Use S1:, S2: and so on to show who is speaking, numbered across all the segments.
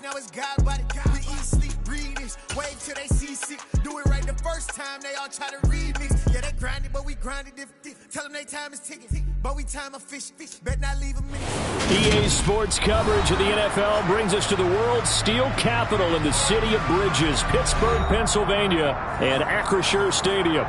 S1: now it's God body. We eat, sleep, breathe this. Wait till they see sick. Do it right the first time, they all try to remix. Yeah, they grind it, but we grind it different. Tell them they time is ticking, but we time a fish. Bet not leave a minute.
S2: EA Sports coverage of the NFL brings us to the world's steel capital in the city of Bridges, Pittsburgh, Pennsylvania, and Acrisure Stadium.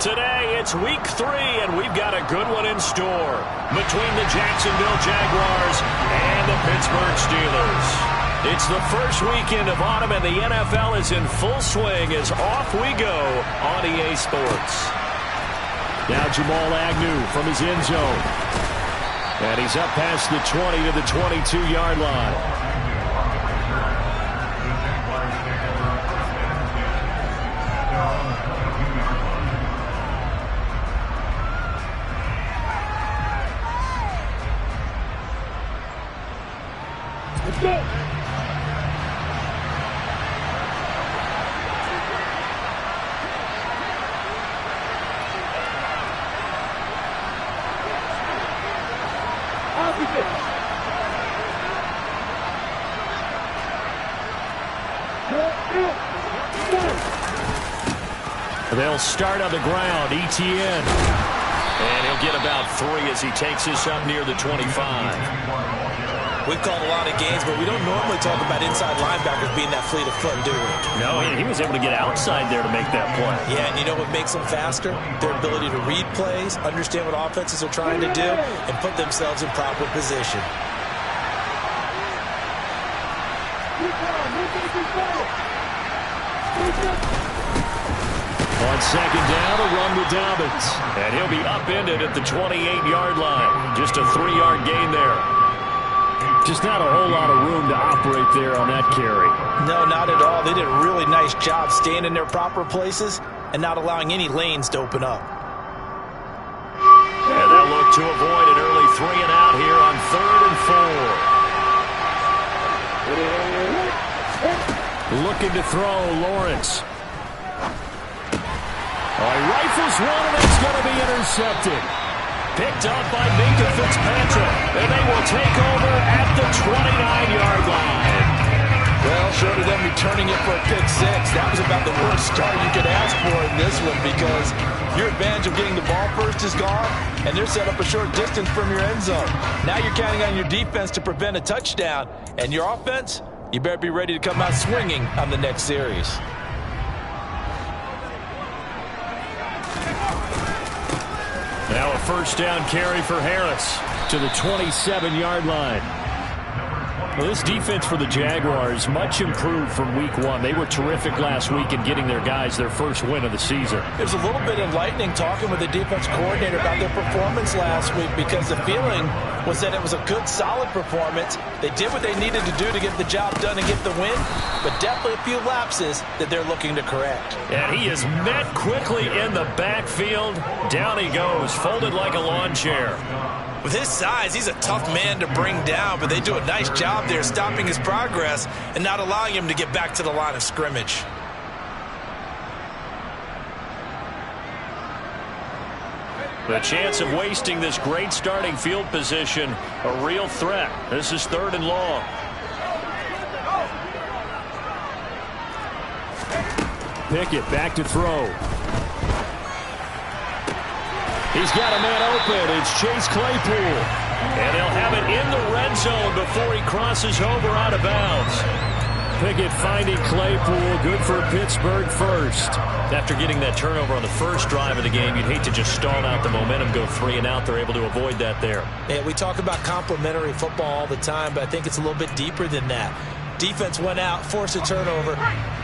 S2: Today, it's week 3, and we've got a good one in store between the Jacksonville Jaguars and the Pittsburgh Steelers. It's the first weekend of autumn, and the NFL is in full swing as off we go on EA Sports. Now Jamal Agnew from his end zone. And he's up past the 20 to the 22-yard line. They'll start on the ground, Etienne. And he'll get about 3 as he takes this up near the 25.
S3: We've called a lot of games, but we don't normally talk about inside linebackers being that fleet of foot, do we?
S2: No, he was able to get outside there to make that play.
S3: Yeah, and you know what makes them faster? Their ability to read plays, understand what offenses are trying to do, and put themselves in proper position.
S2: On second down, a run with Dobbins. And he'll be upended at the 28-yard line. Just a 3-yard gain there. Just not a whole lot of room to operate there on that carry.
S3: No, not at all. They did a really nice job staying in their proper places and not allowing any lanes to open up.
S2: And they'll look to avoid an early 3 and out here on 3rd and 4. Looking to throw, Lawrence. He rifles one, and it's going to be intercepted. Picked up by Minka Fitzpatrick, and they will take over at the 29-yard line.
S3: Well, short of them returning it for a pick 6, that was about the worst start you could ask for in this one because your advantage of getting the ball first is gone, and they're set up a short distance from your end zone. Now you're counting on your defense to prevent a touchdown, and your offense, you better be ready to come out swinging on the next series.
S2: Now a first down carry for Harris to the 27-yard line. Well, this defense for the Jaguars much improved from week 1. They were terrific last week in getting their guys their first win of the season.
S3: There's a little bit enlightening talking with the defense coordinator about their performance last week because the feeling was that it was a good, solid performance. They did what they needed to do to get the job done and get the win, but definitely a few lapses that they're looking to correct.
S2: And he is met quickly in the backfield. Down he goes, folded like a lawn chair.
S3: With his size, he's a tough man to bring down, but they do a nice job there stopping his progress and not allowing him to get back to the line of scrimmage.
S2: The chance of wasting this great starting field position, a real threat. This is 3rd and long. Pickett back to throw. He's got a man open. It's Chase Claypool. And he'll have it in the red zone before he crosses over out of bounds. Pickett finding Claypool. Good for Pittsburgh first. After getting that turnover on the first drive of the game, you'd hate to just stall out the momentum, go 3 and out. They're able to avoid that there.
S3: Yeah, we talk about complementary football all the time, but I think it's a little bit deeper than that. Defense went out, forced a turnover,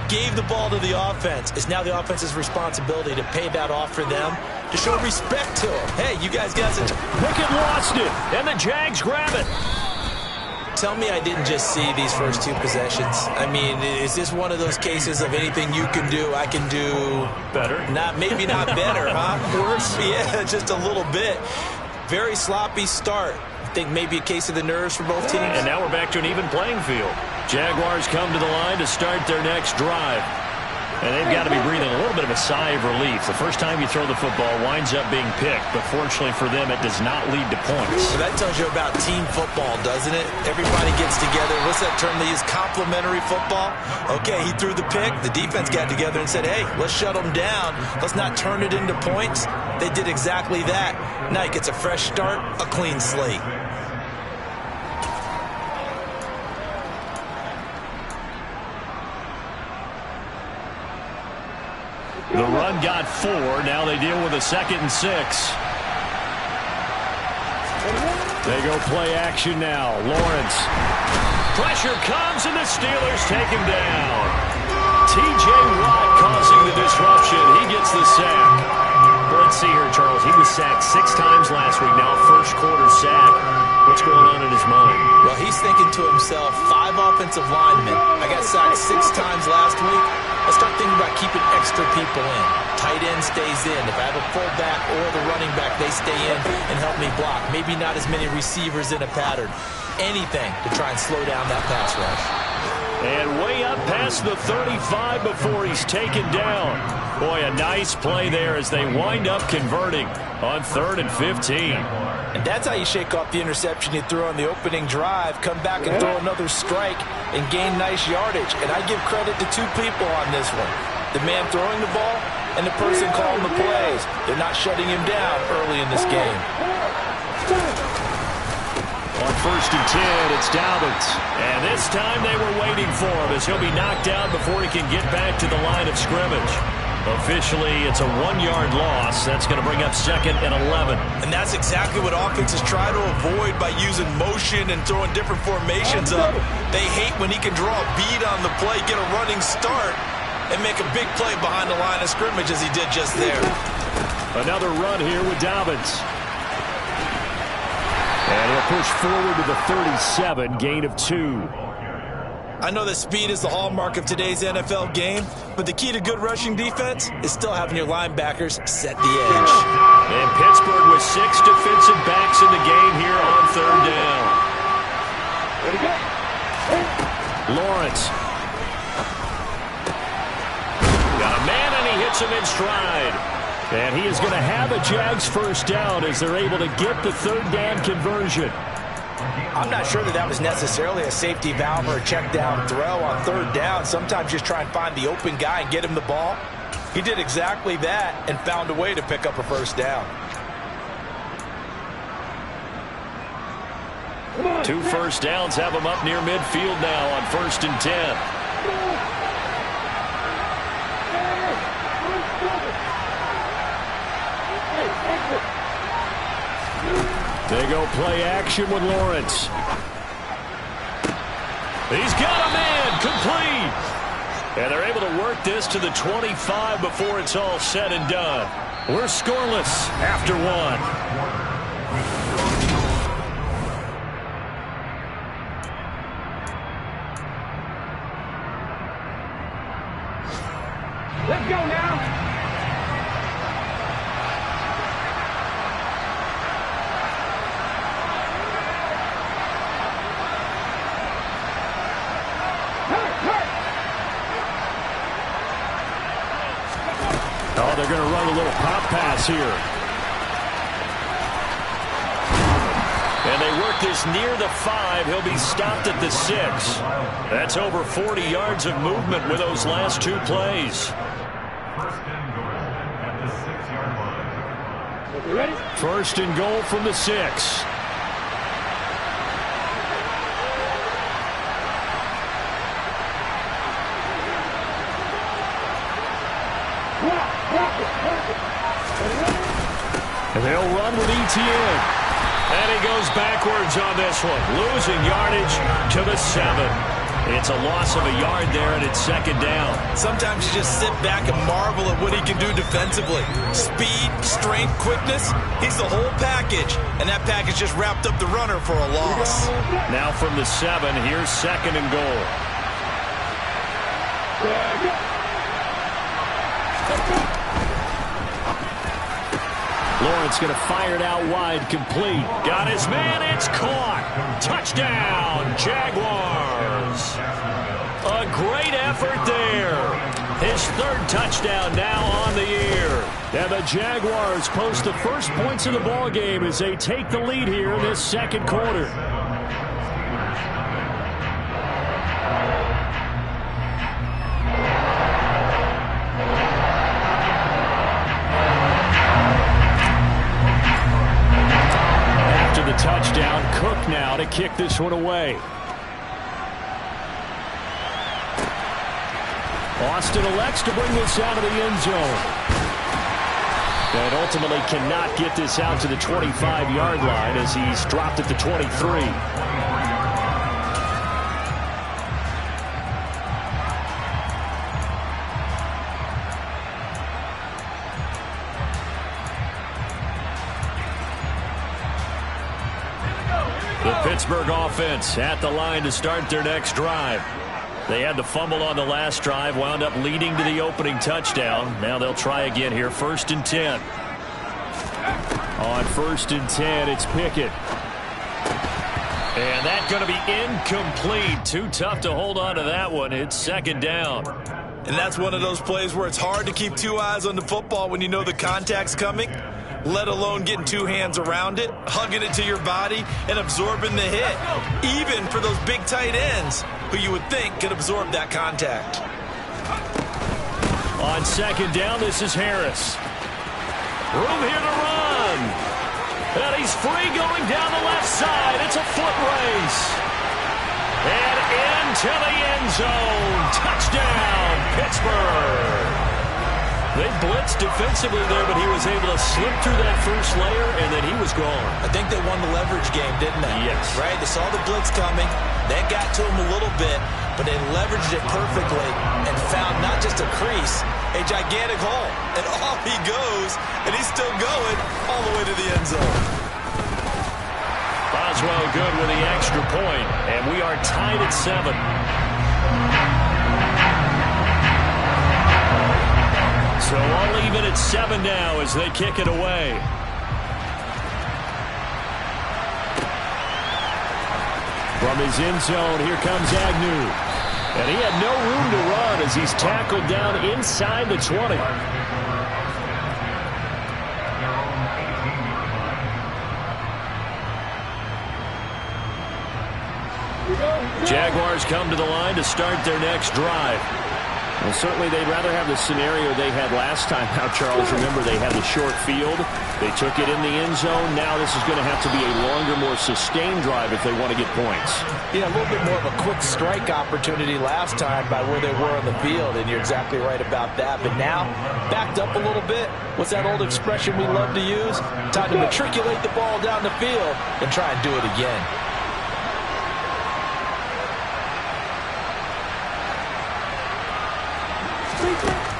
S3: gave the ball to the offense. It's now the offense's responsibility to pay that off for them, to show respect to them. Hey, you guys got it.
S2: Pickett lost it, and the Jags grab it.
S3: Tell me I didn't just see these first 2 possessions. I mean, is this one of those cases of anything you can do, I can do
S2: better?
S3: Maybe not better, huh? Worse? Yeah, just a little bit. Very sloppy start. I think maybe a case of the nerves for both teams.
S2: And now we're back to an even playing field. Jaguars come to the line to start their next drive. And they've got to be breathing a little bit of a sigh of relief. The first time you throw the football winds up being picked, but fortunately for them, it does not lead to points.
S3: So that tells you about team football, doesn't it? Everybody gets together. What's that term they use? Complementary football? Okay, he threw the pick. The defense got together and said, hey, let's shut them down. Let's not turn it into points. They did exactly that. Now he gets a fresh start, a clean slate.
S2: The run got 4. Now they deal with a 2nd and 6. They go play action now. Lawrence. Pressure comes, and the Steelers take him down. T.J. Watt causing the disruption. He gets the sack. Let's see here, Charles. He was sacked 6 times last week. Now first quarter sack. What's going on in his mind?
S3: Well, he's thinking to himself, 5 offensive linemen. I got sacked 6 times last week. Let's start thinking about keeping extra people in. Tight end stays in. If I have a fullback or the running back, they stay in and help me block. Maybe not as many receivers in a pattern. Anything to try and slow down that pass rush.
S2: And way up past the 35 before he's taken down. Boy, a nice play there as they wind up converting on 3rd and 15.
S3: And that's how you shake off the interception you threw on the opening drive, come back and throw another strike and gain nice yardage. And I give credit to 2 people on this one. The man throwing the ball and the person calling the plays. They're not shutting him down early in this game.
S2: On 1st and 10, it's Dobbins. And this time they were waiting for him as he'll be knocked down before he can get back to the line of scrimmage. Officially, it's a 1-yard loss. That's going to bring up 2nd and 11.
S3: And that's exactly what offenses try to avoid by using motion and throwing different formations up. They hate when he can draw a bead on the play, get a running start, and make a big play behind the line of scrimmage as he did just there.
S2: Another run here with Dobbins. And he'll push forward to the 37, gain of 2.
S3: I know that speed is the hallmark of today's NFL game, but the key to good rushing defense is still having your linebackers set the edge.
S2: And Pittsburgh with 6 defensive backs in the game here on 3rd down. Lawrence. Got a man, and he hits him in stride. And he is going to have a Jags first down as they're able to get the 3rd down conversion.
S3: I'm not sure that was necessarily a safety valve or a check down throw on 3rd down. Sometimes just try and find the open guy and get him the ball. He did exactly that and found a way to pick up a first down.
S2: 2 first downs have him up near midfield now on 1st and 10. They go play action with Lawrence. He's got a man, complete. And they're able to work this to the 25 before it's all said and done. We're scoreless after 1.
S4: Let's go now.
S2: Oh, they're going to run a little pop pass here. And they work this near the 5. He'll be stopped at the 6. That's over 40 yards of movement with those last 2 plays. First and goal from the 6. And they'll run with Etienne. And he goes backwards on this one, losing yardage to the 7. It's a loss of a yard there, and it's 2nd down.
S3: Sometimes you just sit back and marvel at what he can do defensively. Speed, strength, quickness, he's the whole package. And that package just wrapped up the runner for a loss.
S2: Now from the 7, here's 2nd and goal. Lawrence going to fire it out wide, complete. Got his man, it's caught. Touchdown, Jaguars. A great effort there. His third touchdown now on the year. And the Jaguars post the first points of the ball game as they take the lead here in this second quarter. After the touchdown, Cook now to kick this one away. Austin elects to bring this out of the end zone. And ultimately cannot get this out to the 25-yard line as he's dropped at the 23. The Pittsburgh offense at the line to start their next drive. They had the fumble on the last drive, wound up leading to the opening touchdown. Now they'll try again here, 1st and 10. On 1st and 10, it's Pickett. And that's going to be incomplete. Too tough to hold on to that one. It's 2nd down.
S3: And that's one of those plays where it's hard to keep 2 eyes on the football when you know the contact's coming, let alone getting 2 hands around it, hugging it to your body, and absorbing the hit. Even for those big tight ends who you would think could absorb that contact.
S2: On 2nd down, this is Harris. Room here to run. And he's free going down the left side. It's a foot race. And into the end zone. Touchdown, Pittsburgh. They blitzed defensively there, but he was able to slip through that first layer, and then he was gone.
S3: I think they won the leverage game, didn't they?
S2: Yes.
S3: Right? They saw the blitz coming. That got to him a little bit, but they leveraged it perfectly and found not just a crease, a gigantic hole. And off he goes, and he's still going all the way to the end zone.
S2: Boswell good with the extra point, and we are tied at 7. So all even at 7 now as they kick it away. From his end zone, here comes Agnew. And he had no room to run as he's tackled down inside the 20. Jaguars come to the line to start their next drive. Well, certainly they'd rather have the scenario they had last time. Now, Charles, remember, they had the short field. They took it in the end zone. Now this is going to have to be a longer, more sustained drive if they want to get points.
S3: Yeah, a little bit more of a quick strike opportunity last time by where they were on the field, and you're exactly right about that. But now, backed up a little bit. What's that old expression we love to use? Time to matriculate the ball down the field and try and do it again.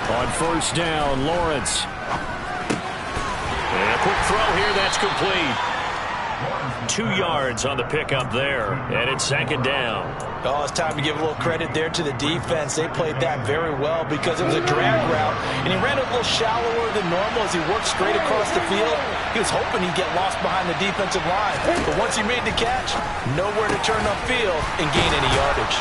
S2: On 1st down, Lawrence. And a quick throw here, that's complete. 2 yards on the pickup there, and it's 2nd down.
S3: Oh, it's time to give a little credit there to the defense. They played that very well because it was a drag route, and he ran a little shallower than normal as he worked straight across the field. He was hoping he'd get lost behind the defensive line, but once he made the catch, nowhere to turn upfield and gain any yardage.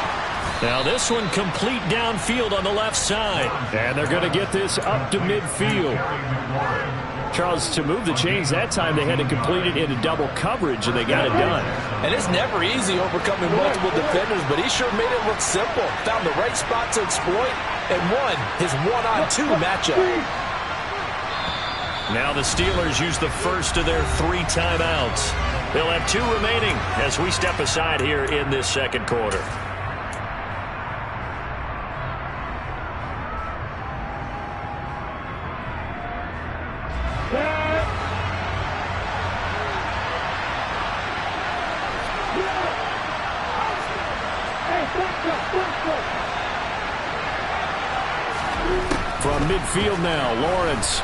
S2: Now this one complete downfield on the left side. And they're going to get this up to midfield. Charles, to move the chains that time, they had to complete it into double coverage, and they got it done.
S3: And it's never easy overcoming multiple defenders, but he sure made it look simple. Found the right spot to exploit and won his one-on-two matchup.
S2: Now the Steelers use the first of their 3 timeouts. They'll have 2 remaining as we step aside here in this second quarter. From midfield now, Lawrence.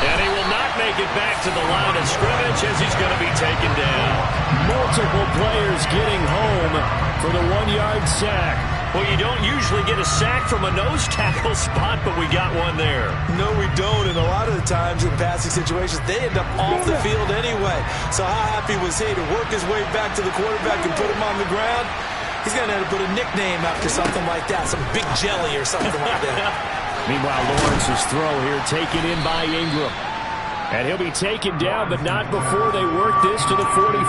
S2: And he will not make it back to the line of scrimmage as he's going to be taken down. Multiple players getting home for the 1-yard sack. Well, you don't usually get a sack from a nose tackle spot, but we got one there.
S3: No, we don't, and a lot of the times in passing situations, they end up off the field anyway. So how happy was he to work his way back to the quarterback and put him on the ground? He's going to have to put a nickname after something like that, some Big Jelly or something like that.
S2: Meanwhile, Lawrence's throw here taken in by Ingram. And he'll be taken down, but not before they work this to the 45.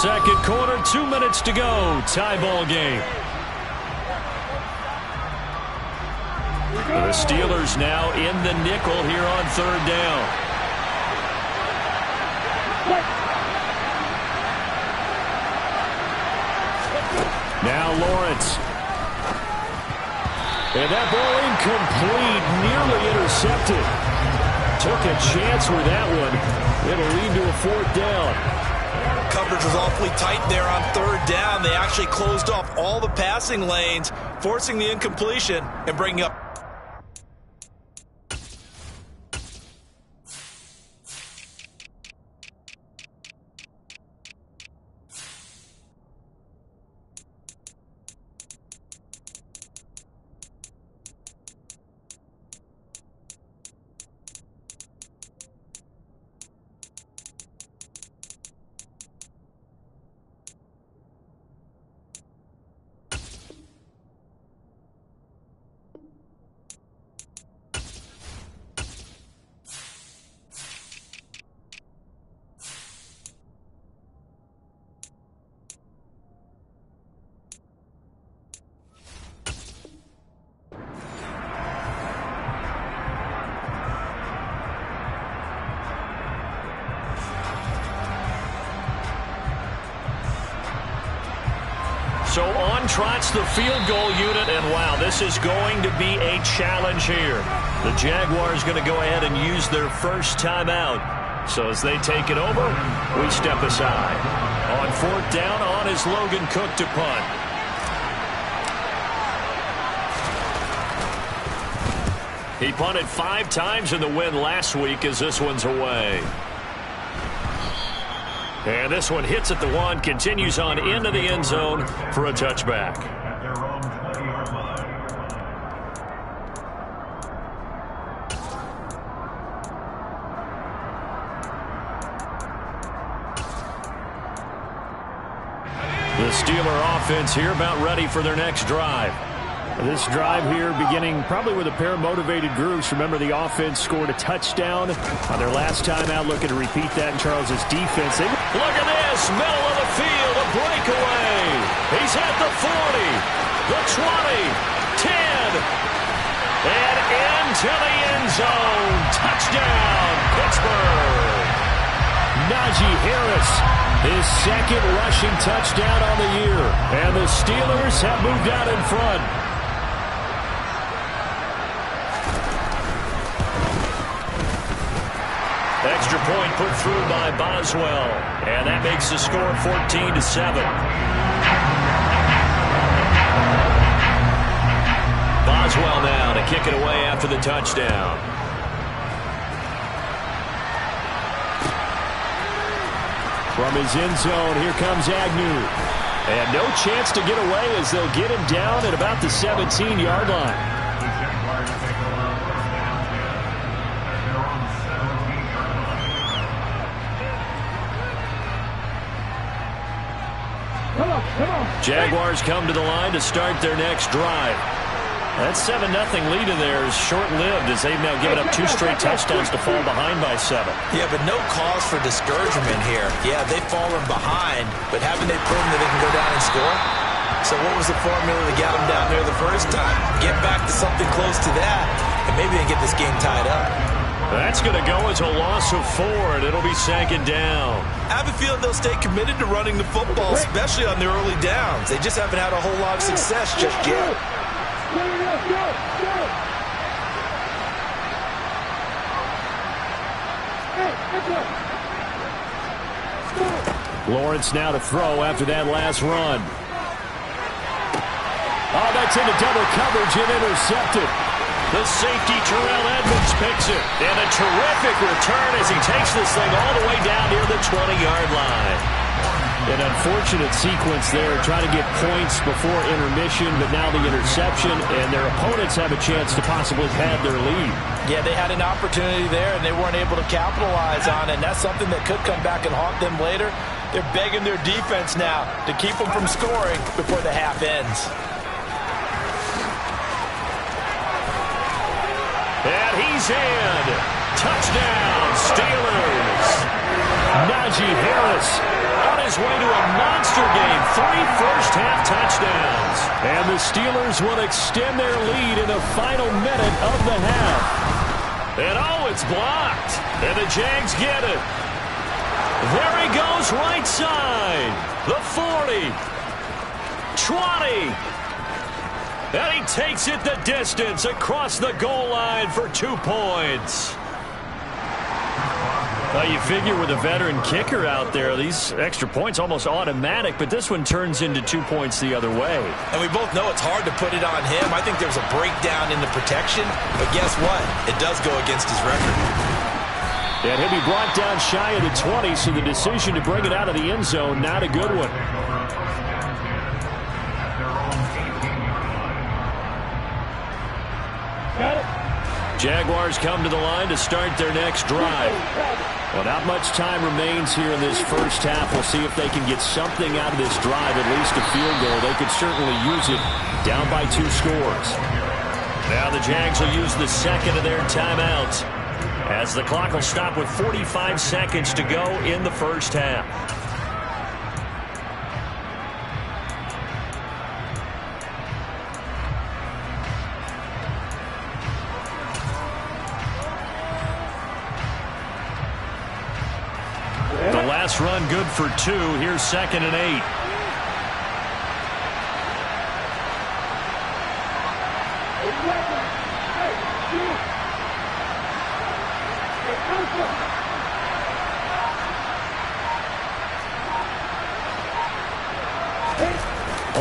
S2: Second quarter, 2 minutes to go. Tie ball game. The Steelers now in the nickel here on third down. Now Lawrence. And that ball incomplete, nearly intercepted. Took a chance with that one. It'll lead to a fourth down.
S3: Coverage was awfully tight there on third down. They actually closed off all the passing lanes, forcing the incompletion and bringing up. So on trots the field goal unit, and wow, this is going to be a challenge here. The Jaguars going to go ahead and use their first timeout. So as they take it over, we step aside. On fourth down, on is Logan Cook to punt. He punted 5 times in the win last week as this one's away. And this one hits at the 1, continues on into the end zone for a touchback. The Steeler offense here about ready for their next drive. This drive here beginning probably with a pair of motivated groups. Remember, the offense scored a touchdown on their last time out, looking to repeat that in Charles's defense. Look at this, middle of the field, a breakaway. He's at the 40, the 20, 10, and into the end zone. Touchdown, Pittsburgh. Najee Harris, his second rushing touchdown on the year. And the Steelers have moved out in front. Extra point put through by Boswell. And that makes the score 14-7. Boswell now to kick it away after the touchdown. From his end zone, here comes Agnew. And no chance to get away as they'll get him down at about the 17-yard line. Jaguars come to the line to start their next drive. That 7-0 lead in there is short-lived as they've now given up 2 straight touchdowns to fall behind by 7. Yeah, but no cause for discouragement here. Yeah, they've fallen behind, but haven't they proven that they can go down and score? So what was the formula that got them down there the first time? Get back to something close to that, and maybe they get this game tied up.
S2: That's going to go as a loss of 4, and it'll be second down.
S3: I have a feeling they'll stay committed to running the football, especially on their early downs. They just haven't had a whole lot of success just yet.
S2: Lawrence now to throw after that last run. Oh, that's into double coverage and intercepted. The safety, Terrell Edmonds, picks it. And a terrific return as he takes this thing all the way down near the 20-yard line. An unfortunate sequence there, trying to get points before intermission, but now the interception, and their opponents have a chance to possibly pad their lead.
S3: Yeah, they had an opportunity there, and they weren't able to capitalize on it, and that's something that could come back and haunt them later. They're begging their defense now to keep them from scoring before the half ends.
S2: And he's in. Touchdown, Steelers. Najee Harris on his way to a monster game. 3 first-half touchdowns. And the Steelers will extend their lead in the final minute of the half. And oh, it's blocked. And the Jags get it. There he goes, right side. The 40. 20. And he takes it the distance across the goal line for 2 points. Well, you figure with a veteran kicker out there, these extra points almost automatic, but this one turns into 2 points the other way.
S3: And we both know it's hard to put it on him. I think there's a breakdown in the protection, but guess what? It does go against his record.
S2: And he'll be brought down shy of the 20, so the decision to bring it out of the end zone, not a good one. Jaguars come to the line to start their next drive. Well, not much time remains here in this first half. We'll see if they can get something out of this drive, at least a field goal. They could certainly use it down by 2 scores. Now the Jags will use the second of their timeouts as the clock will stop with 45 seconds to go in the first half. The last run good for 2. Here's 2nd and 8.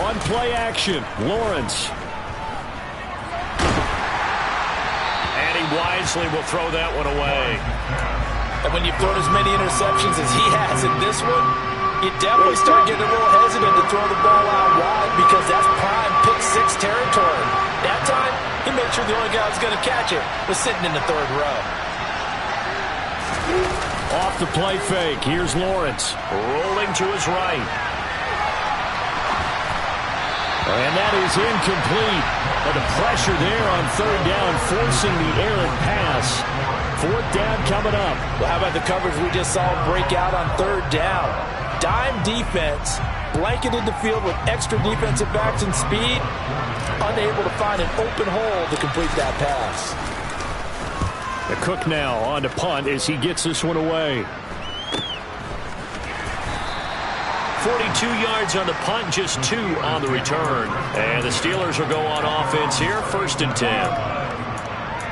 S2: On play action, Lawrence. And he wisely will throw that one away.
S3: And when you've thrown as many interceptions as he has in this one, you definitely start getting a little hesitant to throw the ball out wide because that's prime pick 6 territory. That time, he made sure the only guy who was going to catch it was sitting in the 3rd row.
S2: Off the play fake, here's Lawrence, rolling to his right. And that is incomplete. But the pressure there on 3rd down, forcing the errant pass. 4th down coming up.
S3: Well, how about the coverage we just saw break out on 3rd down? Dime defense, blanketed the field with extra defensive backs and speed, unable to find an open hole to complete that pass.
S2: The Cook now on to punt as he gets this one away. 42 yards on the punt, just 2 on the return. And the Steelers will go on offense here, 1st and 10.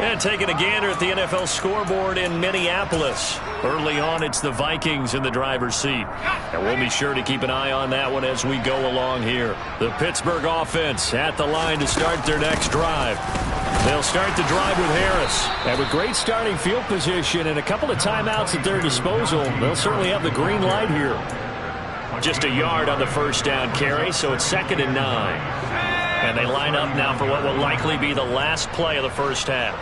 S2: And taking a gander at the NFL scoreboard in Minneapolis. Early on, it's the Vikings in the driver's seat. And we'll be sure to keep an eye on that one as we go along here. The Pittsburgh offense at the line to start their next drive. They'll start the drive with Harris. And with great starting field position and a couple of timeouts at their disposal, they'll certainly have the green light here. Just a yard on the 1st down carry, so it's 2nd and 9. And they line up now for what will likely be the last play of the first half.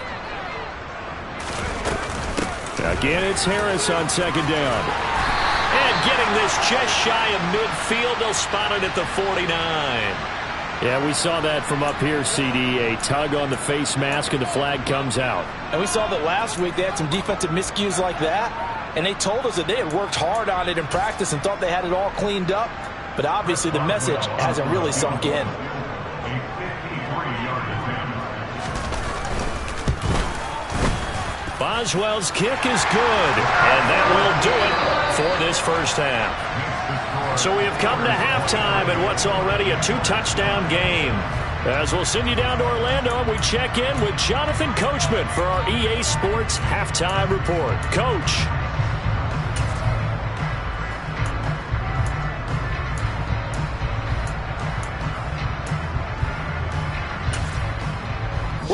S2: Again, it's Harris on 2nd down. And getting this just shy of midfield, they'll spot it at the 49. Yeah, we saw that from up here, CD. A tug on the face mask, and the flag comes out.
S3: And we saw that last week they had some defensive miscues like that. And they told us that they had worked hard on it in practice and thought they had it all cleaned up. But obviously the message hasn't really sunk in.
S2: Boswell's kick is good, and that will do it for this first half. So we have come to halftime in what's already a 2-touchdown game. As we'll send you down to Orlando, and we check in with Jonathan Coachman for our EA Sports Halftime Report. Coach.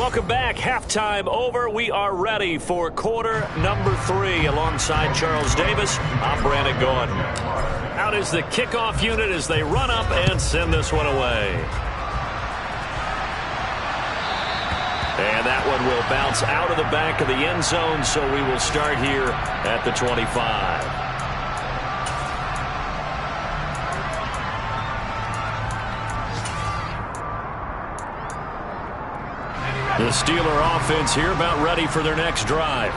S2: Welcome back. Halftime over. We are ready for quarter number 3. Alongside Charles Davis, I'm Brandon Gordon. Out is the kickoff unit as they run up and send this one away. And that one will bounce out of the back of the end zone, so we will start here at the 25. The Steeler offense here about ready for their next drive.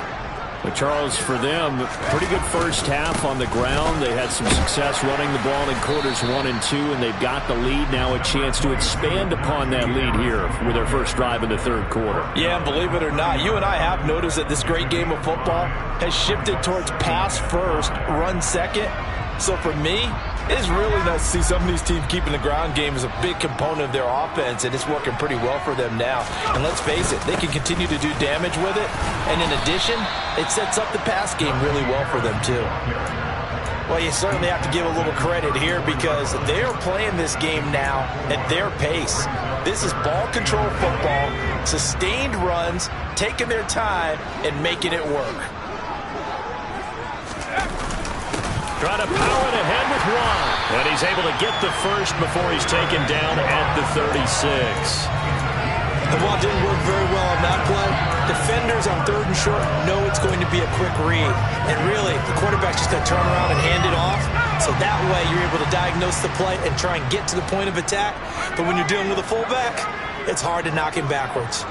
S2: But Charles, for them, pretty good first half on the ground. They had some success running the ball in quarters 1 and 2, and they've got the lead. Now a chance to expand upon that lead here with their first drive in the third quarter.
S3: Yeah, and believe it or not, you and I have noticed that this great game of football has shifted towards pass first, run second. So for me, it's really nice to see some of these teams keeping the ground game as a big component of their offense, and it's working pretty well for them now. And let's face it, they can continue to do damage with it. And in addition, it sets up the pass game really well for them too. Well, you certainly have to give a little credit here because they are playing this game now at their pace. This is ball control football, sustained runs, taking their time, and making it work.
S2: Trying to power it ahead with one. And he's able to get the first before he's taken down at the 36.
S5: The ball didn't work very well on that play. Defenders on 3rd and short know it's going to be a quick read. And really, the quarterback's just going to turn around and hand it off. So that way, you're able to diagnose the play and try and get to the point of attack. But when you're dealing with a fullback, it's hard to knock him backwards.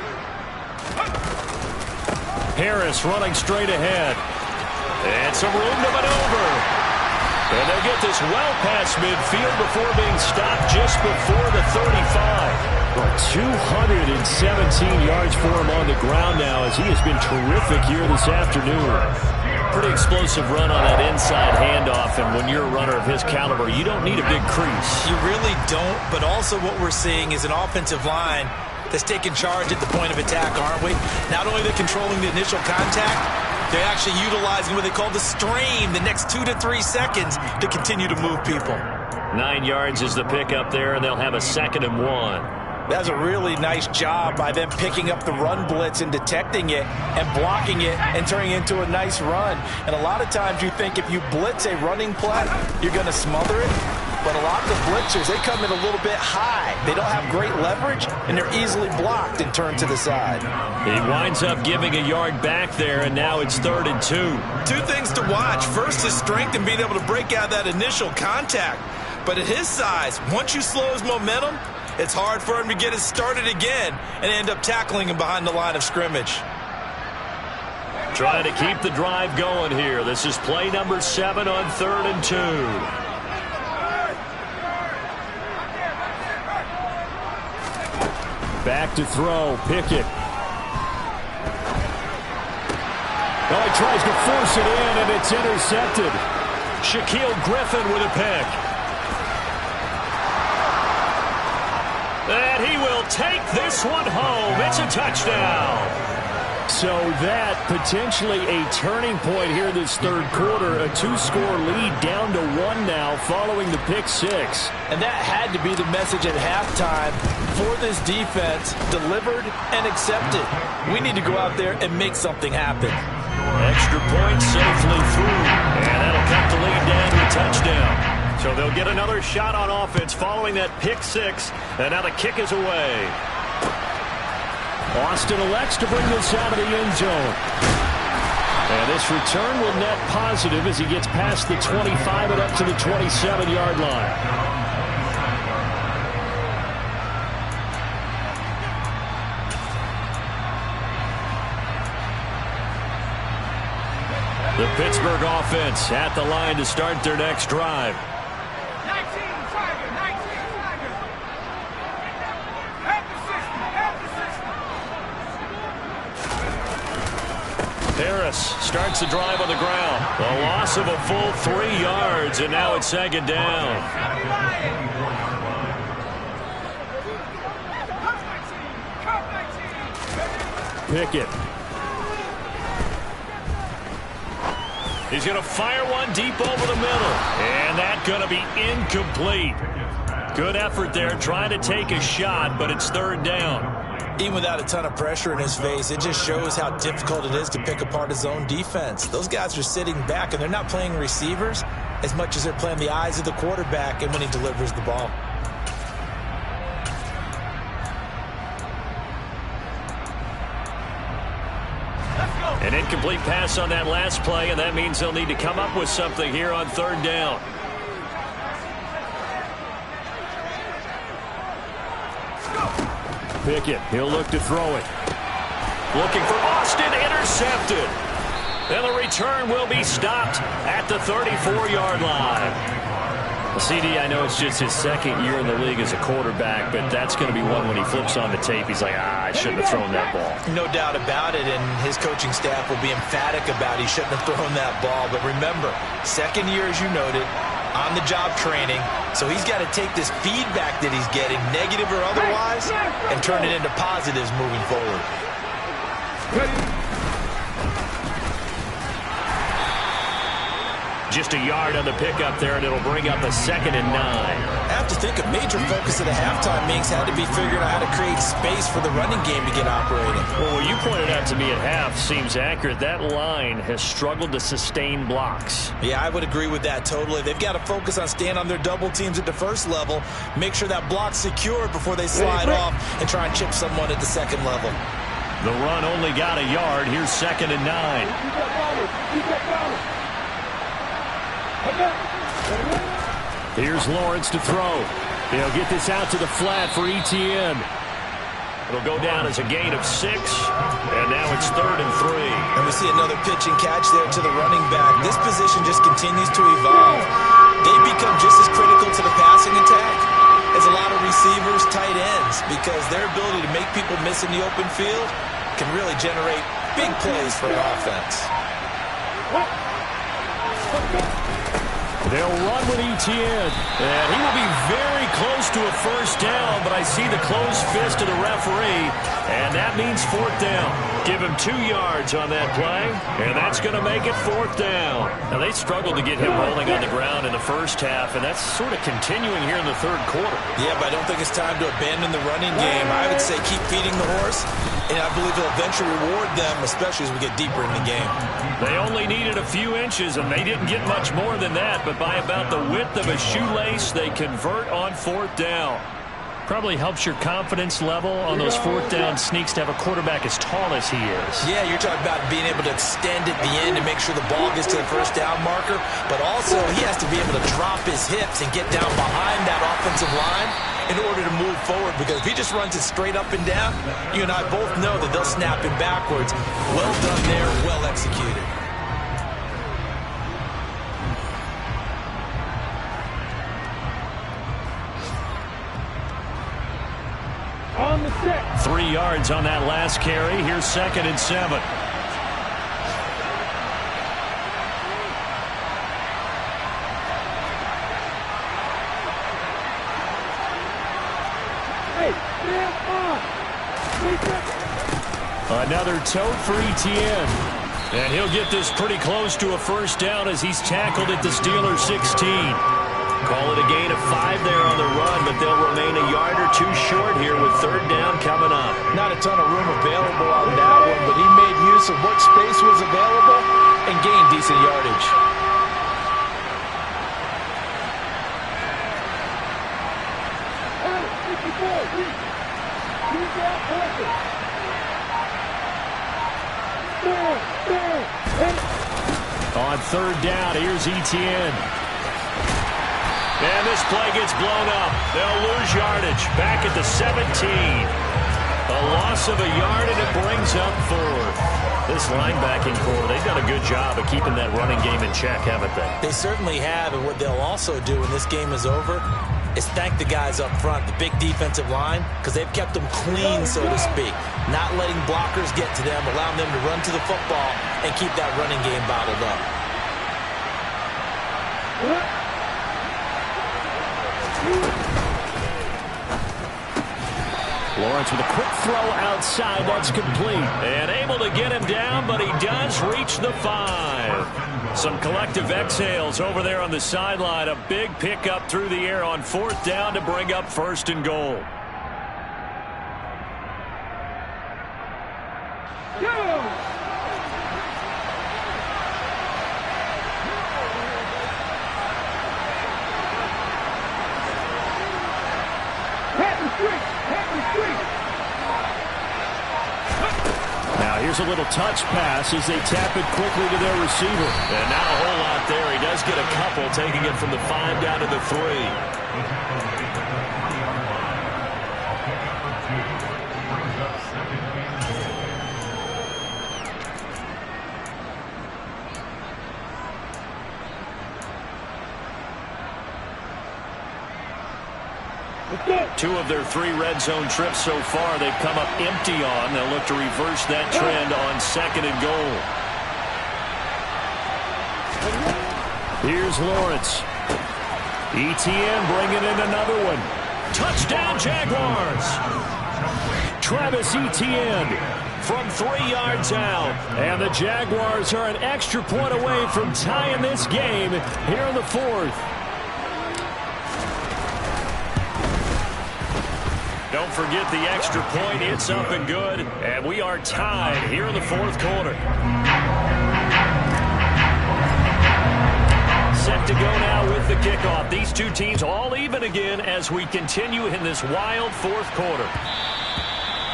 S2: Harris running straight ahead. And some room to maneuver. And they'll get this well past midfield before being stopped just before the 35. Well, 217 yards for him on the ground now as he has been terrific here this afternoon. Pretty explosive run on that inside handoff, and when you're a runner of his caliber, you don't need a big crease.
S5: You really don't, but also what we're seeing is an offensive line that's taking charge at the point of attack, aren't we? Not only are they controlling the initial contact, they're actually utilizing what they call the strain the next 2 to 3 seconds to continue to move people.
S2: 9 yards is the pickup there, and they'll have a 2nd and 1.
S3: That's a really nice job by them picking up the run blitz and detecting it and blocking it and turning it into a nice run. And a lot of times you think if you blitz a running play, you're going to smother it. But a lot of the blitzers, they come in a little bit high. They don't have great leverage, and they're easily blocked and turned to the side.
S2: He winds up giving a yard back there, and now it's 3rd and 2.
S5: 2 things to watch. First, his strength and being able to break out that initial contact. But at his size, once you slow his momentum, it's hard for him to get it started again and end up tackling him behind the line of scrimmage.
S2: Trying to keep the drive going here. This is play number 7 on 3rd and 2. Back to throw, Pickett. Oh, he tries to force it in, and it's intercepted. Shaquille Griffin with a pick. And he will take this one home. It's a touchdown. So that potentially a turning point here this third quarter. A 2-score lead down to 1 now following the pick 6.
S3: And that had to be the message at halftime for this defense, delivered and accepted. We need to go out there and make something happen.
S2: Extra point safely through. And that'll cut the lead down to a touchdown. So they'll get another shot on offense following that pick 6. And now the kick is away. Austin elects to bring this out of the end zone. And this return will net positive as he gets past the 25 and up to the 27-yard line. The Pittsburgh offense at the line to start their next drive. Harris starts the drive on the ground. A loss of a full 3 yards, and now it's 2nd down. Pickett. He's going to fire one deep over the middle. And that's going to be incomplete. Good effort there trying to take a shot, but it's 3rd down.
S5: Even without a ton of pressure in his face, it just shows how difficult it is to pick apart his own defense. Those guys are sitting back, and they're not playing receivers as much as they're playing the eyes of the quarterback and when he delivers the ball.
S2: An incomplete pass on that last play, and that means they'll need to come up with something here on third down. Pickett, he'll look to throw it. Looking for Austin, intercepted. And the return will be stopped at the 34-yard line. CD, I know it's just his second year in the league as a quarterback, but that's going to be one when he flips on the tape. He's like, I shouldn't have thrown that ball.
S5: No doubt about it, and his coaching staff will be emphatic about he shouldn't have thrown that ball. But remember, second year, as you noted, on-the-job training, so he's got to take this feedback that he's getting, negative or otherwise, and turn it into positives moving forward.
S2: Just a yard on the pickup there, and it'll bring up a 2nd and 9.
S5: I have to think a major focus of the halftime meetings had to be figuring out how to create space for the running game to get operating.
S2: Well, what you pointed out to me at half seems accurate. That line has struggled to sustain blocks.
S5: Yeah, I would agree with that totally. They've got to focus on staying on their double teams at the first level, make sure that block's secure before they slide off and try and chip someone at the second level.
S2: The run only got a yard. Here's 2nd and 9. Here's Lawrence to throw. He'll get this out to the flat for Etienne. It'll go down as a gain of 6, and now it's 3rd and 3.
S5: And we see another pitch and catch there to the running back. This position just continues to evolve. They become just as critical to the passing attack as a lot of receivers, tight ends, because their ability to make people miss in the open field can really generate big plays for an offense.
S2: They'll run with Etienne, and he will be very close to a first down, but I see the closed fist of the referee, and that means 4th down. Give him 2 yards on that play, and that's going to make it 4th down. Now, they struggled to get him rolling on the ground in the first half, and that's sort of continuing here in the 3rd quarter.
S5: Yeah, but I don't think it's time to abandon the running game. I would say keep feeding the horse, and I believe it'll eventually reward them, especially as we get deeper in the game.
S2: They only needed a few inches, and they didn't get much more than that, but by about the width of a shoelace, they convert on 4th down. Probably helps your confidence level on those 4th down sneaks to have a quarterback as tall as he is.
S5: Yeah, you're talking about being able to extend at the end and make sure the ball gets to the first down marker, but also he has to be able to drop his hips and get down behind that offensive line in order to move forward, because if he just runs it straight up and down, you and I both know that they'll snap him backwards. Well done there, well executed.
S4: On the 6.
S2: 3 yards on that last carry. Here's 2nd and 7. Another tote for Etienne. And he'll get this pretty close to a first down as he's tackled at the Steelers' 16. Call it a gain of 5 there on the run, but they'll remain a yard or 2 short here with 3rd down coming up.
S5: Not a ton of room available on that one, but he made use of what space was available and gained decent yardage.
S2: On 3rd down, here's Etienne. And this play gets blown up. They'll lose yardage. Back at the 17. A loss of a yard, and it brings up 4th. This linebacking core, they've done a good job of keeping that running game in check, haven't they?
S5: They certainly have, and what they'll also do when this game is over is thank the guys up front, the big defensive line, because they've kept them clean, so to speak. Not letting blockers get to them, allowing them to run to the football and keep that running game bottled up.
S2: Lawrence with a quick throw outside. That's complete. And able to get him down, but he does reach the 5. Some collective exhales over there on the sideline. A big pickup through the air on 4th down to bring up 1st and goal. throws a little touch pass as they tap it quickly to their receiver.
S3: And not a whole lot there. He does get a couple, taking it from the 5 down to the 3. Two of their 3 red zone trips so far they've come up empty on. They'll look to reverse that trend on 2nd and goal.
S2: Here's Lawrence. ETN bringing in another one. Touchdown Jaguars. Travis Etienne from 3 yards out. And the Jaguars are an extra point away from tying this game here in the 4th. Don't forget the extra point. It's up and good. And we are tied here in the 4th quarter. Set to go now with the kickoff. These two teams all even again as we continue in this wild 4th quarter.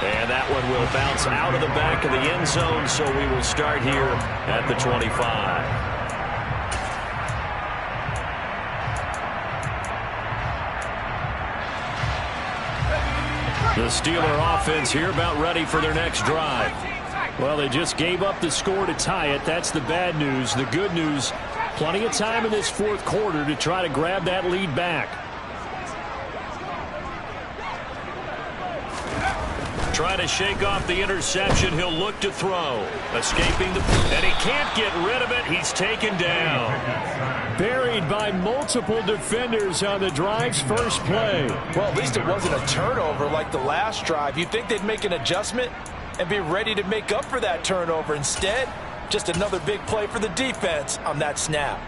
S2: And that one will bounce out of the back of the end zone, so we will start here at the 25. The Steeler offense here about ready for their next drive. Well, they just gave up the score to tie it. That's the bad news. The good news, plenty of time in this 4th quarter to try to grab that lead back. Try to shake off the interception. He'll look to throw. Escaping the... And he can't get rid of it. He's taken down. Buried by multiple defenders on the drive's first play.
S3: Well, at least it wasn't a turnover like the last drive. You'd think they'd make an adjustment and be ready to make up for that turnover. Instead, just another big play for the defense on that snap.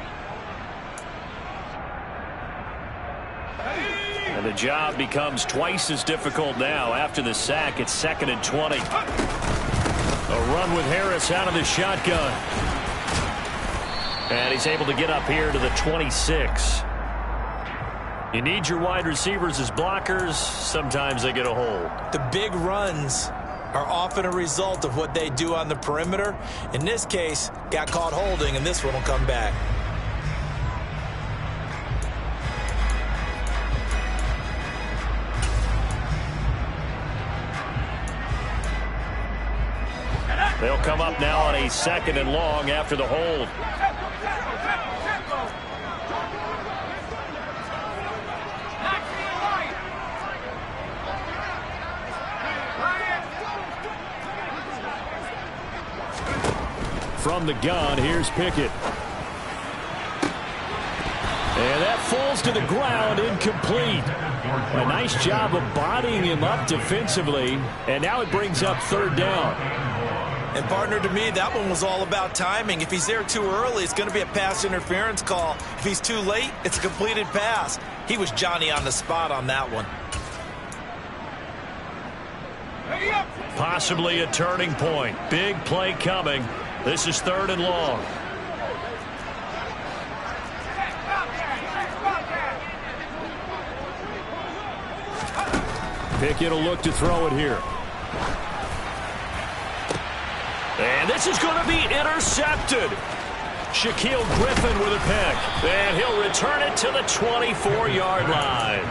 S2: And the job becomes twice as difficult now after the sack. It's 2nd and 20. A run with Harris out of the shotgun. And he's able to get up here to the 26. You need your wide receivers as blockers. Sometimes they get a hold.
S5: The big runs are often a result of what they do on the perimeter. In this case, got caught holding, and this one will come back.
S2: They'll come up now on a 2nd and long after the hold. From the gun, here's Pickett. And that falls to the ground, incomplete. A nice job of bodying him up defensively. And now it brings up 3rd down.
S5: And, partner, to me, that one was all about timing. If he's there too early, it's going to be a pass interference call. If he's too late, it's a completed pass. He was Johnny on the spot on that one.
S2: Possibly a turning point. Big play coming. This is 3rd and long. Pickett will look to throw it here. And this is going to be intercepted. Shaquille Griffin with a pick. And he'll return it to the 24-yard line.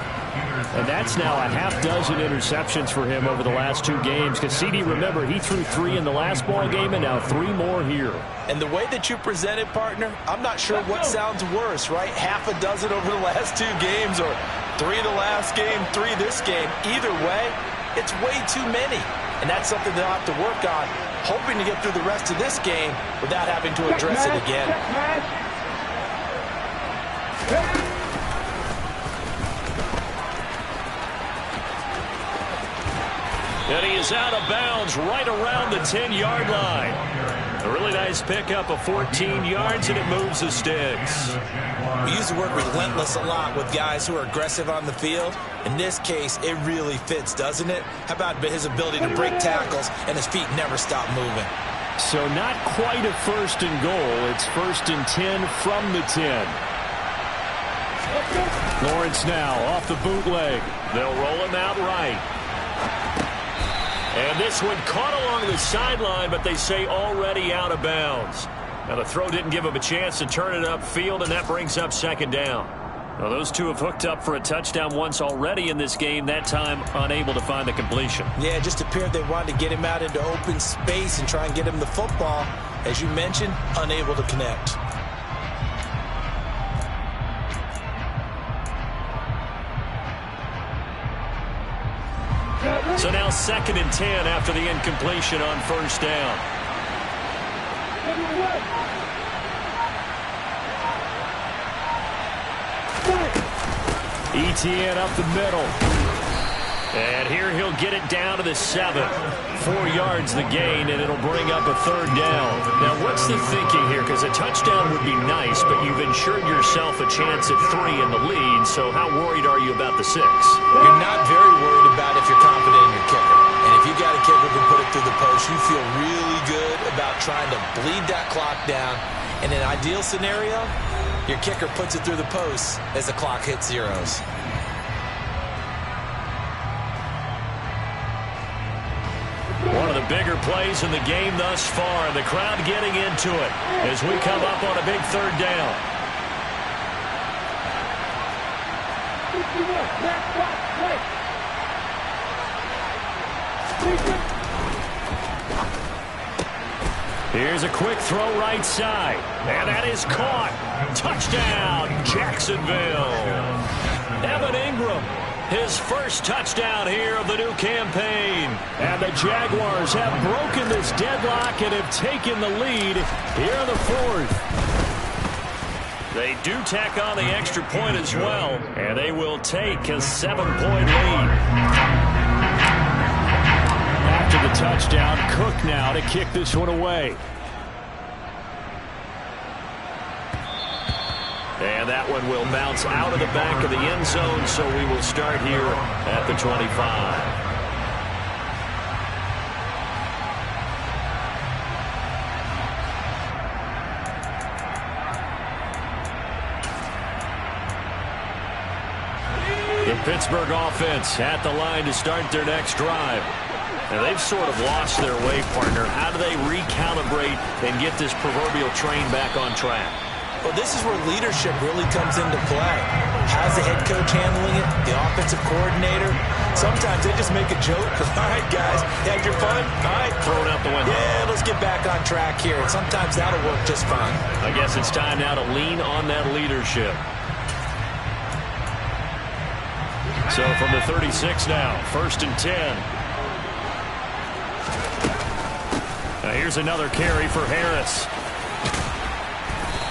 S2: And that's now a half-dozen interceptions for him over the last 2 games. Because, CD, remember, he threw 3 in the last ball game and now 3 more here.
S5: And the way that you present it, partner, I'm not sure what sounds worse, right? Half a dozen over the last 2 games or 3 the last game, 3 this game. Either way, it's way too many. And that's something they'll have to work on, hoping to get through the rest of this game without having to address it again.
S2: And he is out of bounds right around the 10-yard line. A really nice pickup of 14 yards, and it moves the sticks.
S5: We use the word relentless a lot with guys who are aggressive on the field. In this case, it really fits, doesn't it? How about his ability to break tackles and his feet never stop moving?
S2: So not quite a 1st and goal. It's 1st and 10 from the 10. Lawrence now off the bootleg. They'll roll him out right. And this one caught along the sideline, but they say already out of bounds. Now, the throw didn't give him a chance to turn it upfield, and that brings up second down. Well, those two have hooked up for a touchdown once already in this game, that time unable to find the completion.
S5: Yeah, it just appeared they wanted to get him out into open space and try and get him the football. As you mentioned, unable to connect.
S2: So now 2nd and 10 after the incompletion on first down. Etienne up the middle. And here he'll get it down to the 7. 4 yards the gain, and it'll bring up a third down. Now, what's the thinking here? Because a touchdown would be nice, but you've ensured yourself a chance at 3 in the lead, so how worried are you about the 6?
S5: You're not very worried about if you're confident in your kicker. And if you've got a kicker who can put it through the post, you feel really good about trying to bleed that clock down. In an ideal scenario, your kicker puts it through the post as the clock hits zeros.
S2: One of the bigger plays in the game thus far. The crowd getting into it as we come up on a big third down. Here's a quick throw right side. And that is caught. Touchdown, Jacksonville. Evan Ingram, his first touchdown here of the new campaign. And the Jaguars have broken this deadlock and have taken the lead here in the 4th. They do tack on the extra point as well, and they will take a 7-point lead. After the touchdown, Cook now to kick this one away. And that one will bounce out of the back of the end zone, so we will start here at the 25. The Pittsburgh offense at the line to start their next drive. And they've sort of lost their way, partner. How do they recalibrate and get this proverbial train back on track?
S5: Well, this is where leadership really comes into play. How's the head coach handling it? The offensive coordinator? Sometimes they just make a joke. All right, guys, you had your fun? All right.
S2: Throw it out the window.
S5: Yeah, let's get back on track here. And sometimes that'll work just fine.
S2: I guess it's time now to lean on that leadership. So from the 36 now, 1st and 10. Now here's another carry for Harris.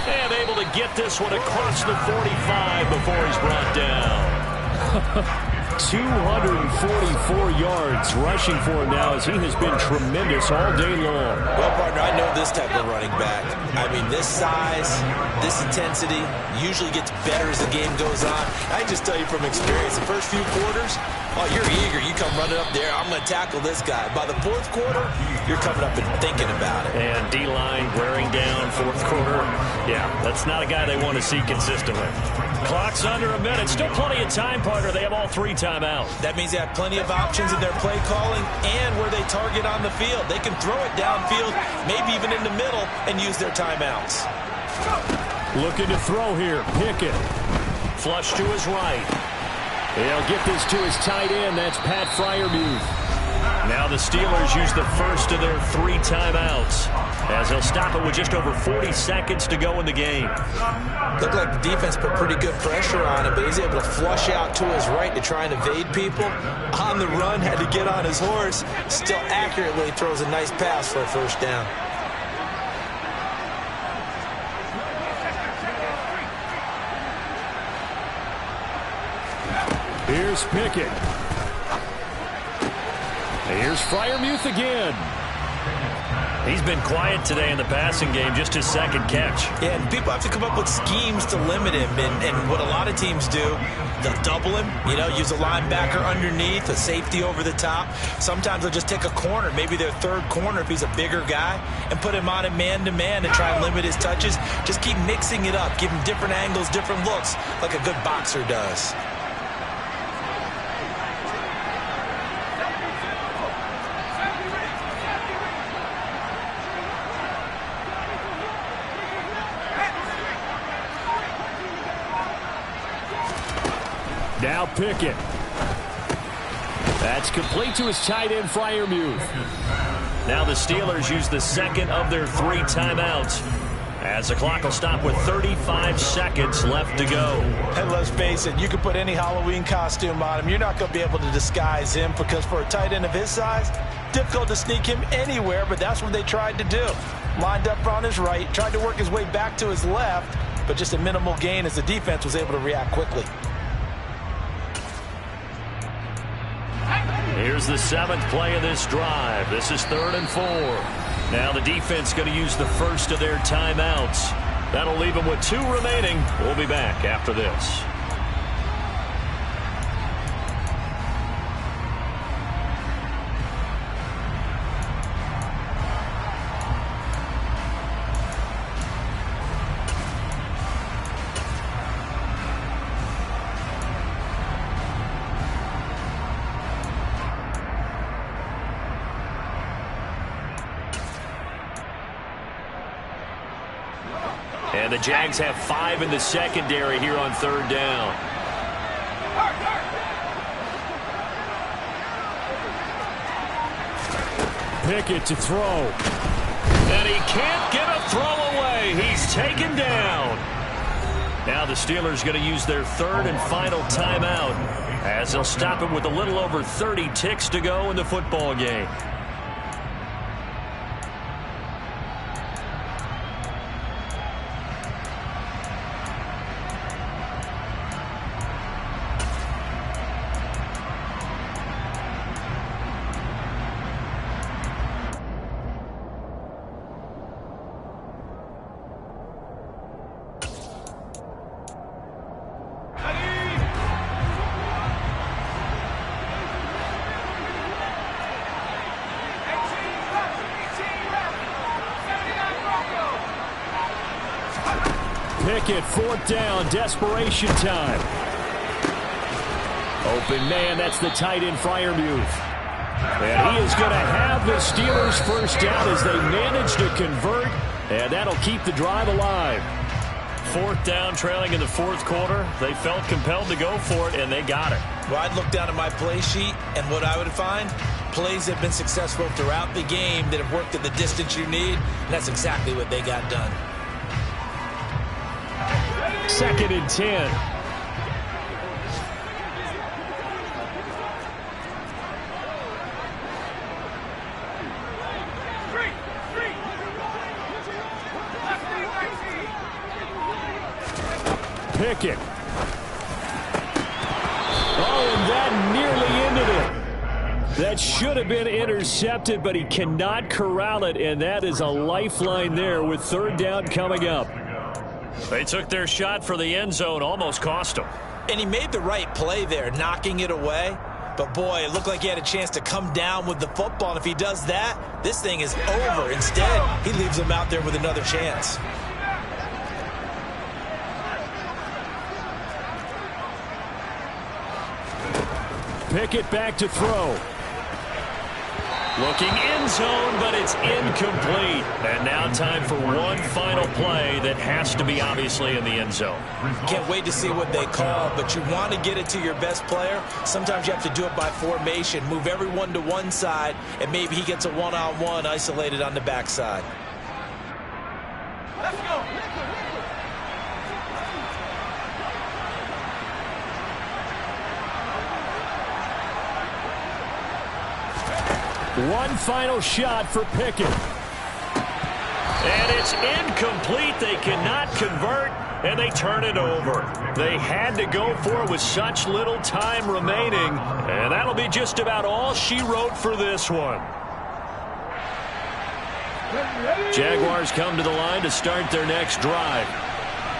S2: And able to get this one across the 45 before he's brought down. 244 yards rushing for him now as he has been tremendous all day long.
S5: Well, partner, I know this type of running back. I mean, this size, this intensity usually gets better as the game goes on. I just tell you from experience, the first few quarters, oh, you're eager. You come running up there. I'm going to tackle this guy. By the 4th quarter, you're coming up and thinking about it.
S2: And D-line wearing down 4th quarter. Yeah, that's not a guy they want to see consistently. Clock's under a minute. Still plenty of time, partner. They have all 3 timeouts.
S5: That means they have plenty of options in their play calling and where they target on the field. They can throw it downfield, maybe even in the middle, and use their timeouts.
S2: Looking to throw here. Pickett. Flush to his right. He'll get this to his tight end. That's Pat Freiermuth. Now the Steelers use the first of their 3 timeouts as they'll stop it with just over 40 seconds to go in the game.
S5: Looked like the defense put pretty good pressure on him, but he's able to flush out to his right to try and evade people. On the run, had to get on his horse. Still accurately throws a nice pass for a first down.
S2: Here's Pickett. Here's Freiermuth again. He's been quiet today in the passing game, just his 2nd catch.
S5: Yeah, and people have to come up with schemes to limit him. And what a lot of teams do, they'll double him, use a linebacker underneath, a safety over the top. Sometimes they'll just take a corner, maybe their 3rd corner if he's a bigger guy, and put him on a man-to-man and try and limit his touches. Just keep mixing it up, give him different angles, different looks, like a good boxer does.
S2: Now Pickett. That's complete to his tight end, Freiermuth. Now the Steelers use the second of their 3 timeouts, as the clock will stop with 35 seconds left to go.
S3: And let's face it, you can put any Halloween costume on him. You're not going to be able to disguise him, because for a tight end of his size, difficult to sneak him anywhere, but that's what they tried to do. Lined up on his right, tried to work his way back to his left, but just a minimal gain as the defense was able to react quickly.
S2: Here's the 7th play of this drive. This is 3rd and 4. Now the defense going to use the first of their timeouts. That'll leave them with 2 remaining. We'll be back after this. And the Jags have 5 in the secondary here on 3rd down. Pickett to throw. And he can't get a throw away. He's taken down. Now the Steelers going to use their 3rd and final timeout, as they'll stop it with a little over 30 ticks to go in the football game. Pickett, 4th down, desperation time. Open man, that's the tight end, Freiermuth. And he is going to have the Steelers first down as they manage to convert, and that'll keep the drive alive. 4th down, trailing in the 4th quarter. They felt compelled to go for it, and they got it.
S5: Well, I'd look down at my play sheet, and what I would find, plays have been successful throughout the game that have worked at the distance you need, and that's exactly what they got done.
S2: 2nd and 10. Pickett. Oh, and that nearly ended it. That should have been intercepted, but he cannot corral it, and that is a lifeline there with 3rd down coming up. They took their shot for the end zone, almost cost him.
S5: And he made the right play there, knocking it away. But, boy, it looked like he had a chance to come down with the football. And if he does that, this thing is over. Instead, he leaves him out there with another chance.
S2: Pickett back to throw. Looking end zone, but it's incomplete. And now time for one final play that has to be obviously in the end zone.
S5: Can't wait to see what they call, but you want to get it to your best player. Sometimes you have to do it by formation. Move everyone to one side, and maybe he gets a one-on-one isolated on the backside.
S4: Let's go.
S2: One final shot for Pickett. And it's incomplete. They cannot convert, and they turn it over. They had to go for it with such little time remaining, and that'll be just about all she wrote for this one. Jaguars come to the line to start their next drive.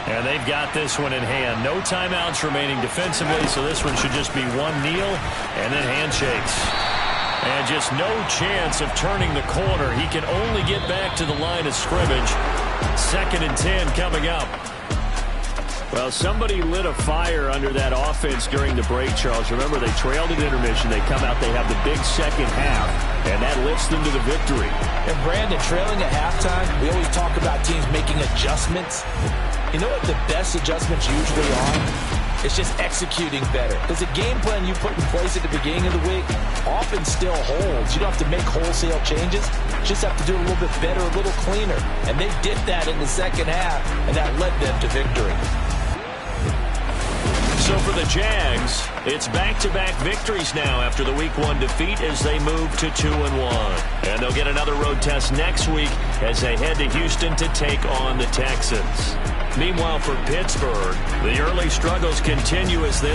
S2: And they've got this one in hand. No timeouts remaining defensively, so this one should just be one kneel and then handshakes. And just no chance of turning the corner. He can only get back to the line of scrimmage. 2nd and 10 coming up. Well, somebody lit a fire under that offense during the break, Charles. Remember, they trailed at intermission. They come out, they have the big second half, and that lifts them to the victory.
S5: And Brandon, trailing at halftime, we always talk about teams making adjustments. You know what the best adjustments usually are?
S3: It's just executing better. Because the game plan you put in place at the beginning of the week often still holds. You don't have to make wholesale changes. You just have to do it a little bit better, a little cleaner. And they did that in the second half, and that led them to victory.
S2: So for the Jags, it's back-to-back victories now after the Week 1 defeat as they move to 2-1. And they'll get another road test next week as they head to Houston to take on the Texans. Meanwhile, for Pittsburgh, the early struggles continue as they